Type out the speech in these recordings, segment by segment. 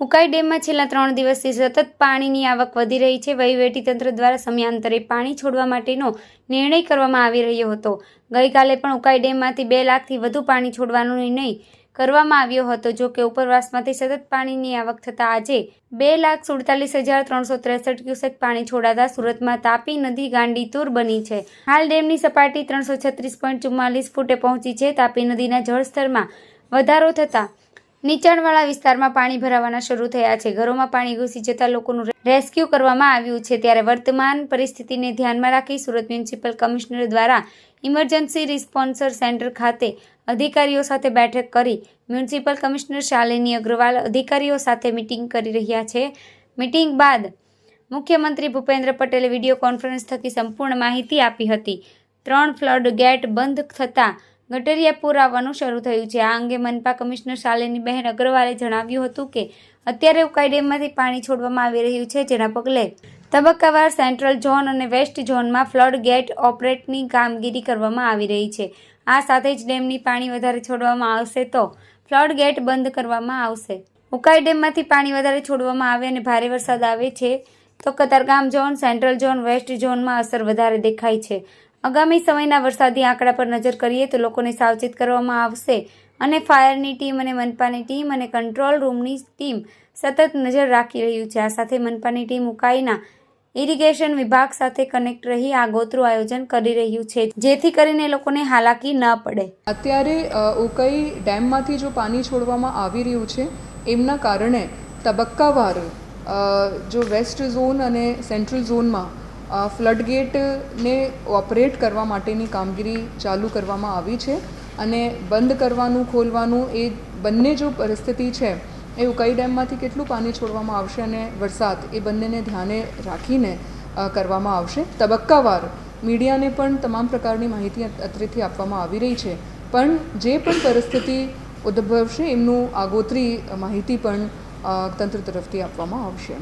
ઉકાઈ ડેમમાં છેલ્લા 3 દિવસથી સતત પાણીની આવક વધી રહી છે। વહીવટીતંત્ર દ્વારા સમયાંતરે પાણી છોડવા માટેનો નિર્ણય કરવામાં આવી રહ્યો હતો। ગઈકાલે પણ ઉકાઈ ડેમમાંથી 2 લાખથી વધુ પાણી છોડવાનો નિર્ણય કરવામાં આવ્યો હતો। જો કે ઉપરવાસમાંથી સતત પાણીની આવક થતાં આજે 2,47,363 ક્યુસેક પાણી છોડાતા સુરતમાં તાપી નદી ગાંડીતુર બની છે। હાલ ડેમની સપાટી 336.44 ફૂટે પહોંચી છે। તાપી નદીના જળસ્તરમાં વધારો થતાં નીચાણવાળા વિસ્તારમાં પાણી ભરાવાના શરૂ થયા છે। ઘરોમાં પાણી ઘૂસી જતા લોકોનું રેસ્ક્યુ કરવામાં આવ્યું છે। ત્યારે વર્તમાન પરિસ્થિતિને ધ્યાનમાં રાખી સુરત મ્યુનિસિપલ કમિશનર દ્વારા ઇમરજન્સી રિસ્પોન્સ સેન્ટર ખાતે અધિકારીઓ સાથે બેઠક કરી મ્યુનિસિપલ કમિશનર શાલિની અગ્રવાલ અધિકારીઓ સાથે મીટિંગ કરી રહ્યા છે। મીટિંગ બાદ મુખ્યમંત્રી ભૂપેન્દ્ર પટેલે વિડીયો કોન્ફરન્સ થકી સંપૂર્ણ માહિતી આપી હતી। 3 ફ્લડ ગેટ બંધ થતાં ગટરિયા પૂર આવવાનું શરૂ થયું છે। આ અંગે મનપા કમિશનર શાલિની બહેન અગ્રવાલે જણાવ્યું હતું કે અત્યારે ઉકાઈ ડેમમાંથી પાણી છોડવામાં આવી રહ્યું છે, જેના પગલે તબક્કાવાર સેન્ટ્રલ ઝોન અને વેસ્ટ ઝોનમાં ફ્લડ ગેટ ઓપરેટની કામગીરી કરવામાં આવી રહી છે। આ સાથે જ ડેમની પાણી વધારે છોડવામાં આવશે તો ફ્લડ ગેટ બંધ કરવામાં આવશે। ઉકાઈ ડેમમાંથી પાણી વધારે છોડવામાં આવે અને ભારે વરસાદ આવે છે તો Katargam zone, central zone, west ઝોનમાં અસર વધારે દેખાય છે। આગામી સમયના વરસાદી આંકડા પર નજર કરીએ તો લોકોને સાવચેત કરવામાં આવશે અને ફાયરની ટીમ અને મનપાની ટીમ અને કંટ્રોલ રૂમની ટીમ સતત નજર રાખી રહ્યું છે। આ સાથે મનપાની ટીમ ઉકાઈના ઇરિગેશન વિભાગ સાથે કનેક્ટ રહી આગોતરું આયોજન કરી રહ્યું છે, જેથી કરીને લોકોને હાલાકી ન પડે। અત્યારે ઉકાઈ ડેમમાંથી જો પાણી છોડવામાં આવી રહ્યું છે એમના કારણે તબક્કાવાર જો વેસ્ટ ઝોન અને સેન્ટ્રલ ઝોનમાં ફ્લડગેટને ઓપરેટ કરવા માટેની કામગીરી ચાલુ કરવામાં આવી છે અને બંધ કરવાનું ખોલવાનું એ બંને જો પરિસ્થિતિ છે એ ઉકાઈ ડેમમાંથી કેટલું પાણી છોડવામાં આવશે અને વરસાદ એ બંનેને ધ્યાને રાખીને કરવામાં આવશે। તબક્કાવાર મીડિયાને પણ તમામ પ્રકારની માહિતી અત્રેથી આપવામાં આવી રહી છે, પણ જે પણ પરિસ્થિતિ ઉદ્ભવશે એમનું આગોતરી માહિતી પણ તંત્ર તરફથી આપવામાં આવશે।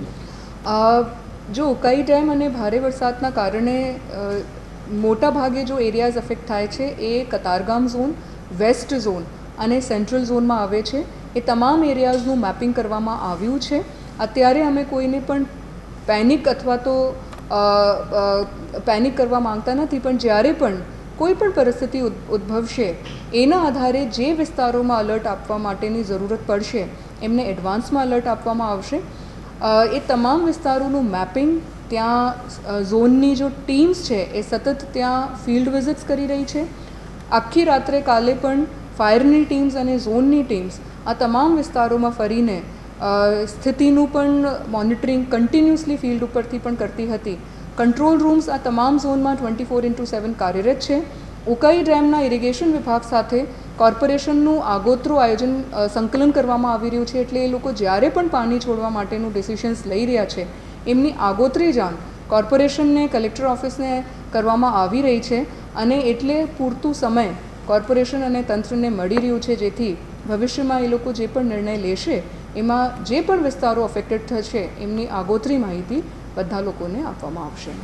જો ઉકાઈ ડેમ અને ભારે વરસાદના કારણે મોટા ભાગે જો એરિયાઝ અફેક્ટ થાય છે એ કતારગામ ઝોન, વેસ્ટ ઝોન અને સેન્ટ્રલ ઝોનમાં આવે છે। એ તમામ એરિયાઝનું મેપિંગ કરવામાં આવ્યું છે। અત્યારે અમે કોઈને પણ પેનિક અથવા તો પેનિક કરવા માંગતા નથી, પણ જ્યારે પણ કોઈ પણ પરિસ્થિતિ ઉદ્ભવશે એના આધારે જે વિસ્તારોમાં અલર્ટ આપવા માટેની જરૂરત પડશે એમને એડવાન્સમાં અલર્ટ આપવામાં આવશે। એ તમામ વિસ્તારોનું મેપિંગ ત્યાં ઝોનની જો ટીમ્સ છે એ સતત ત્યાં ફિલ્ડ વિઝિટ્સ કરી રહી છે। આખી રાત્રે કાલે પણ ફાયરની ટીમ્સ અને ઝોનની ટીમ્સ આ તમામ વિસ્તારોમાં ફરીને સ્થિતિનું પણ મોનિટરિંગ કન્ટિન્યુઅસલી ફિલ્ડ ઉપરથી પણ કરતી હતી। કંટ્રોલ રૂમ્સ આ તમામ ઝોનમાં 24/7 કાર્યરત છે। ઉકાઈ ડેમના ઇરિગેશન વિભાગ સાથે કોર્પોરેશનનું આગોતરું આયોજન સંકલન કરવામાં આવી રહ્યું છે, એટલે એ લોકો જ્યારે પણ પાણી છોડવા માટેનું ડિસિશન્સ લઈ રહ્યા છે એમની આગોતરી જાણ કોર્પોરેશનને, કલેક્ટર ઓફિસને કરવામાં આવી રહી છે અને એટલે પૂરતું સમય કોર્પોરેશન અને તંત્રને મળી રહ્યું છે, જેથી ભવિષ્યમાં એ લોકો જે પણ નિર્ણય લેશે એમાં જે પણ વિસ્તારો અફેક્ટેડ થશે એમની આગોતરી માહિતી બધા લોકોને આપવામાં આવશે।